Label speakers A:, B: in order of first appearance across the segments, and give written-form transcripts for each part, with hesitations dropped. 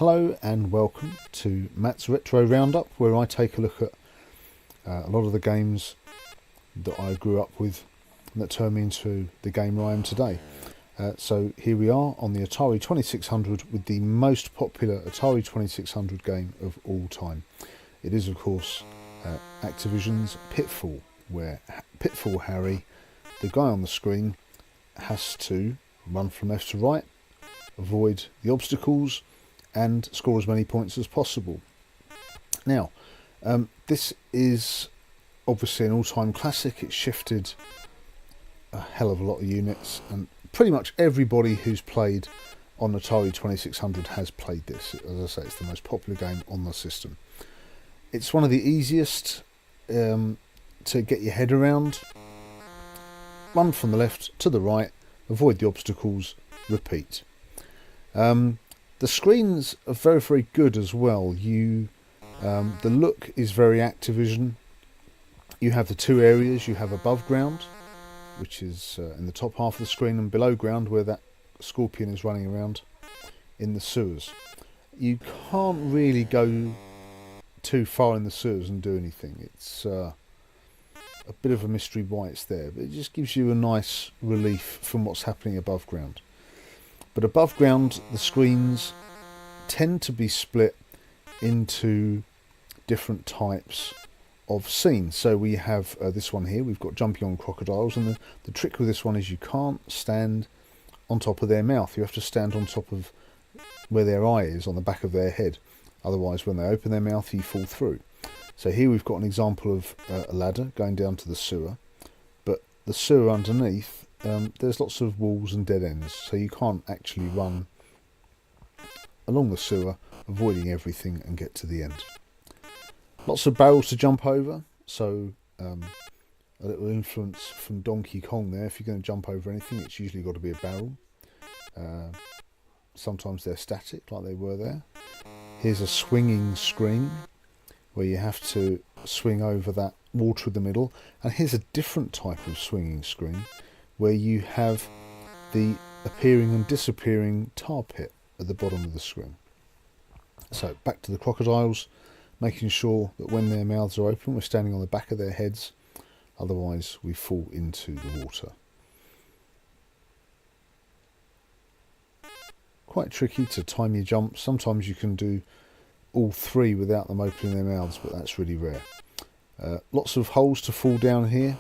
A: Hello and welcome to Matt's Retro Roundup, where I take a look at a lot of the games that I grew up with and that turned me into the gamer I am today. So here we are on the Atari 2600 with the most popular Atari 2600 game of all time. It is, of course, Activision's Pitfall, where Pitfall Harry, the guy on the screen, has to run from left to right, avoid the obstacles, and score as many points as possible. Now, this is obviously an all-time classic. It's shifted a hell of a lot of units, and pretty much everybody who's played on Atari 2600 has played this. As I say, it's the most popular game on the system. It's one of the easiest to get your head around. Run from the left to the right, avoid the obstacles, repeat. The screens are very, very good as well. The look is very Activision. You have the two areas. You have above ground, which is in the top half of the screen, and below ground, where that scorpion is running around in the sewers. You can't really go too far in the sewers and do anything. It's a bit of a mystery why it's there, but it just gives you a nice relief from what's happening above ground. But above ground, the screens tend to be split into different types of scenes. So we have this one here. We've got jumping on crocodiles, and the trick with this one is you can't stand on top of their mouth. You have to stand on top of where their eye is, on the back of their head. Otherwise, when they open their mouth, you fall through. So here we've got an example of a ladder going down to the sewer, but the sewer underneath, there's lots of walls and dead ends, so you can't actually run along the sewer, avoiding everything, and get to the end. Lots of barrels to jump over, so a little influence from Donkey Kong there. If you're going to jump over anything, it's usually got to be a barrel. Sometimes they're static, like they were there. Here's a swinging screen, where you have to swing over that water in the middle. And here's a different type of swinging screen, where you have the appearing and disappearing tar pit at the bottom of the screen. So back to the crocodiles, making sure that when their mouths are open, we're standing on the back of their heads, otherwise we fall into the water. Quite tricky to time your jumps. Sometimes you can do all three without them opening their mouths, but that's really rare. Lots of holes to fall down here,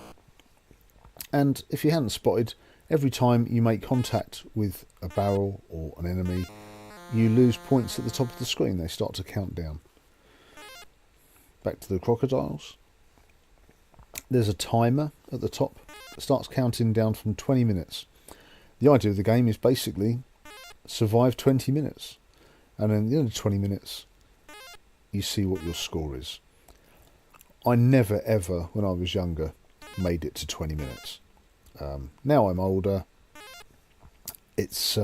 A: and if you hadn't spotted, every time you make contact with a barrel or an enemy, you lose points at the top of the screen. They start to count down. Back to the crocodiles. There's a timer at the top that starts counting down from 20 minutes. The idea of the game is basically survive 20 minutes, and then at the end of 20 minutes you see what your score is. I never ever, when I was younger, made it to 20 minutes. Now I'm older, it's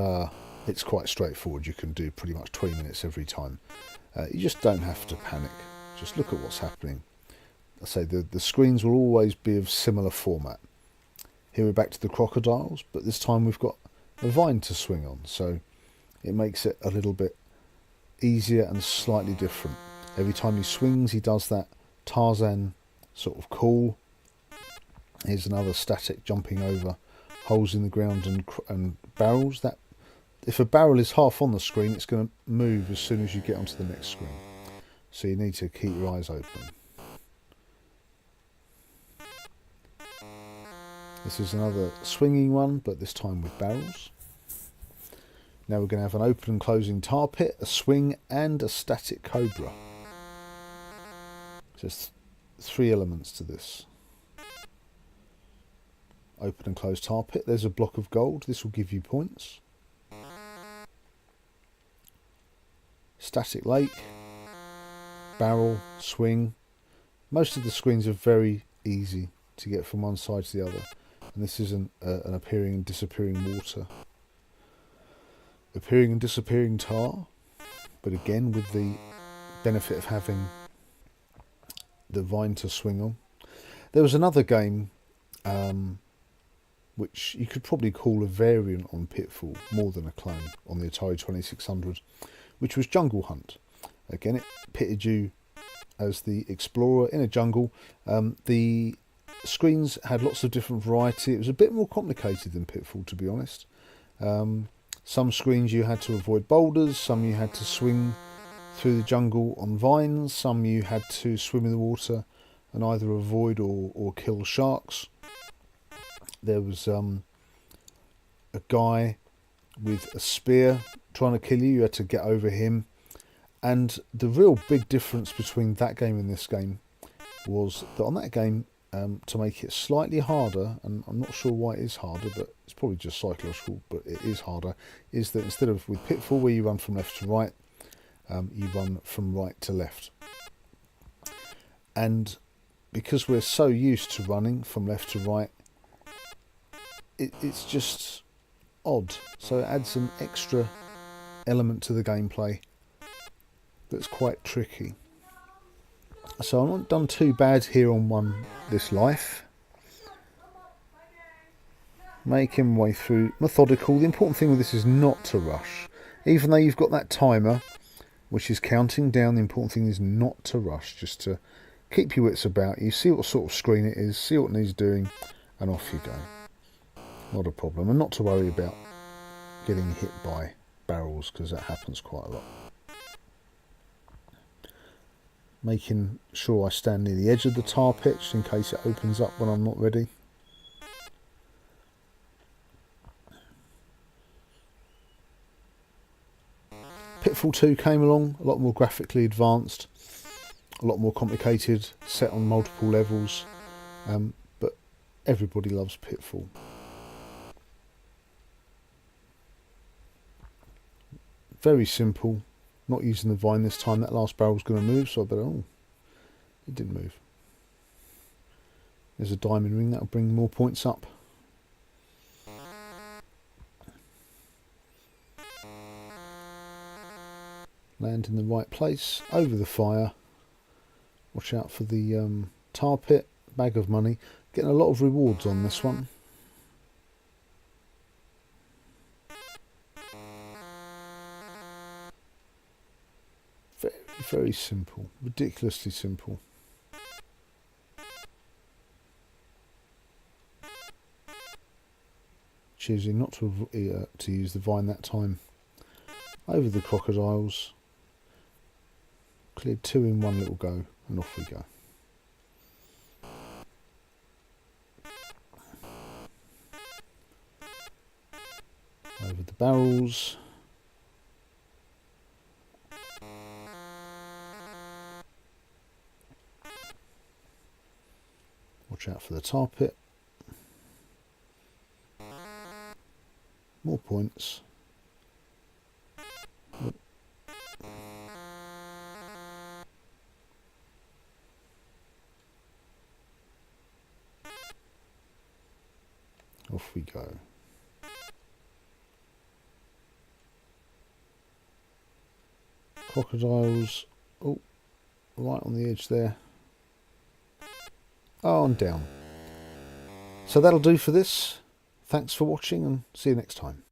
A: quite straightforward. You can do pretty much 20 minutes every time. You just don't have to panic. Just look at what's happening. I say the screens will always be of similar format. Here we're back to the crocodiles, but this time we've got a vine to swing on, so it makes it a little bit easier and slightly different. Every time he swings, he does that Tarzan sort of call. Here's another static jumping over holes in the ground and barrels. That if a barrel is half on the screen, it's going to move as soon as you get onto the next screen. So you need to keep your eyes open. This is another swinging one, but this time with barrels. Now we're going to have an open and closing tar pit, a swing, and a static cobra. So there's three elements to this. Open and close tar pit. There's a block of gold. This will give you points. Static lake. Barrel. Swing. Most of the screens are very easy to get from one side to the other. And this is an appearing and disappearing water. Appearing and disappearing tar. But again, with the benefit of having the vine to swing on. There was another game which you could probably call a variant on Pitfall, more than a clone, on the Atari 2600, which was Jungle Hunt. Again, it pitted you as the explorer in a jungle. The screens had lots of different variety. It was a bit more complicated than Pitfall, to be honest. Some screens you had to avoid boulders, some you had to swing through the jungle on vines, some you had to swim in the water and either avoid or kill sharks. There was a guy with a spear trying to kill you. You had to get over him. And the real big difference between that game and this game was that on that game, to make it slightly harder, and I'm not sure why it is harder, but it's probably just psychological, but it is harder, is that instead of with Pitfall where you run from left to right, you run from right to left. And because we're so used to running from left to right, it's just odd. So it adds an extra element to the gameplay that's quite tricky. So I'm not done too bad here on This Life. Making my way through, methodical. The important thing with this is not to rush. Even though you've got that timer which is counting down, the important thing is not to rush, just to keep your wits about you, see what sort of screen it is, see what it needs doing, and off you go. Not a problem. And not to worry about getting hit by barrels, because that happens quite a lot. Making sure I stand near the edge of the tar pitch in case it opens up when I'm not ready. Pitfall 2 came along, a lot more graphically advanced, a lot more complicated, set on multiple levels, but everybody loves Pitfall. Very simple, not using the vine this time. That last barrel's going to move, so I better, oh, it didn't move. There's a diamond ring, that'll bring more points up. Land in the right place, over the fire. Watch out for the tar pit, bag of money. Getting a lot of rewards on this one. Very, very simple, ridiculously simple. Choosing not to use the vine that time. Over the crocodiles. Cleared 2 in one little go, and off we go. Over the barrels. Watch out for the tar pit. More points. Off we go. Crocodiles. Oh, right on the edge there. Oh, and down. So that'll do for this. Thanks for watching and see you next time.